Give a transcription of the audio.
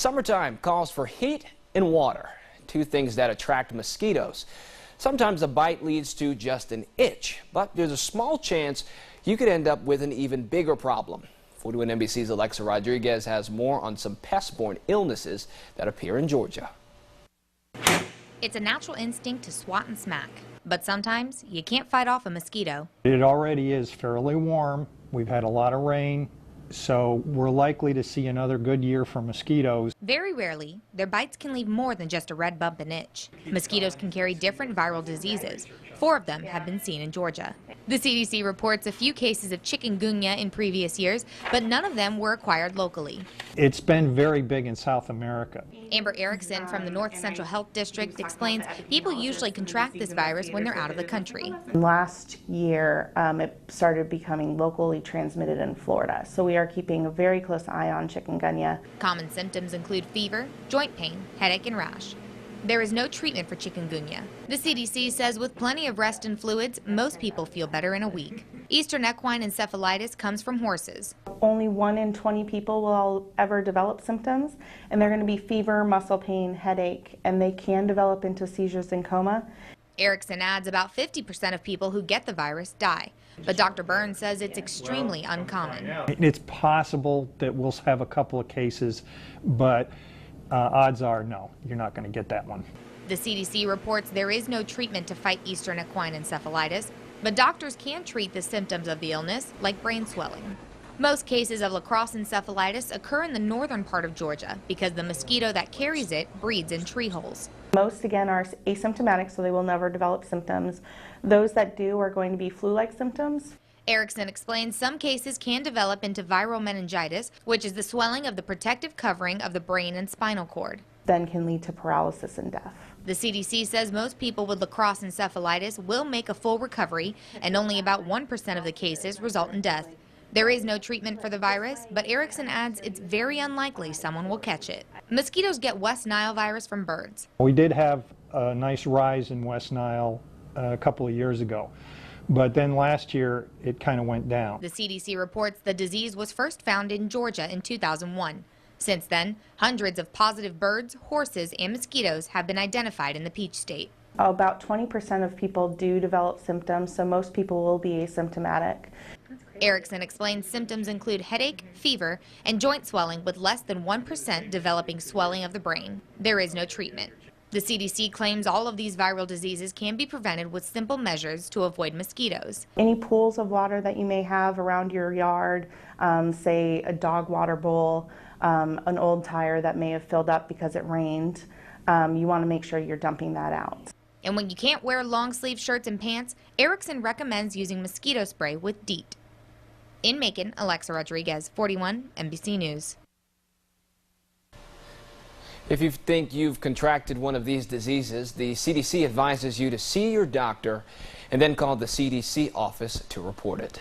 Summertime calls for heat and water, two things that attract mosquitoes. Sometimes a bite leads to just an itch, but there's a small chance you could end up with an even bigger problem. 41 NBC's Alexa Rodriguez has more on some pest-borne illnesses that appear in Georgia. It's a natural instinct to swat and smack, but sometimes you can't fight off a mosquito. It already is fairly warm. We've had a lot of rain, so we're likely to see another good year for mosquitoes. Very rarely, their bites can leave more than just a red bump and itch. Mosquitoes can carry different viral diseases. 4 of them have been seen in Georgia. The CDC reports a few cases of chikungunya in previous years, but none of them were acquired locally. It's been very big in South America. Amber Erickson from the North Central Health District explains people usually contract this virus when they're out of the country. Last year, it started becoming locally transmitted in Florida, so we are keeping a very close eye on chikungunya. Common symptoms include fever, joint pain, headache, and rash. There is no treatment for chikungunya. The CDC says with plenty of rest and fluids, most people feel better in a week. Eastern equine encephalitis comes from horses. Only 1 in 20 people will ever develop symptoms, and they're going to be fever, muscle pain, headache, and they can develop into seizures and coma. Erickson adds about 50% of people who get the virus die, but Dr. Burns says it's extremely uncommon. It's possible that we'll have a couple of cases, but odds are no, you're not going to get that one. The CDC reports there is no treatment to fight Eastern equine encephalitis, but doctors can treat the symptoms of the illness, like brain swelling. Most cases of lacrosse encephalitis occur in the northern part of Georgia because the mosquito that carries it breeds in tree holes. Most, again, are asymptomatic, so they will never develop symptoms. Those that do are going to be flu-like symptoms. Erickson explains some cases can develop into viral meningitis, which is the swelling of the protective covering of the brain and spinal cord. Then can lead to paralysis and death. The CDC says most people with lacrosse encephalitis will make a full recovery, and only about 1% of the cases result in death. There is no treatment for the virus, but Erickson adds it's very unlikely someone will catch it. Mosquitoes get West Nile virus from birds. We did have a nice rise in West Nile a couple of years ago, but then last year it kind of went down. The CDC reports the disease was first found in Georgia in 2001. Since then, hundreds of positive birds, horses, and mosquitoes have been identified in the Peach State. About 20% of people do develop symptoms, so most people will be asymptomatic. Erickson explains symptoms include headache, fever, and joint swelling, with less than 1% developing swelling of the brain. There is no treatment. The CDC claims all of these viral diseases can be prevented with simple measures to avoid mosquitoes. Any pools of water that you may have around your yard, say a dog water bowl, an old tire that may have filled up because it rained, you want to make sure you're dumping that out. And when you can't wear long sleeve shirts and pants, Erickson recommends using mosquito spray with DEET. In Macon, Alexa Rodriguez, 41 NBC News. If you think you've contracted one of these diseases, the CDC advises you to see your doctor and then call the CDC office to report it.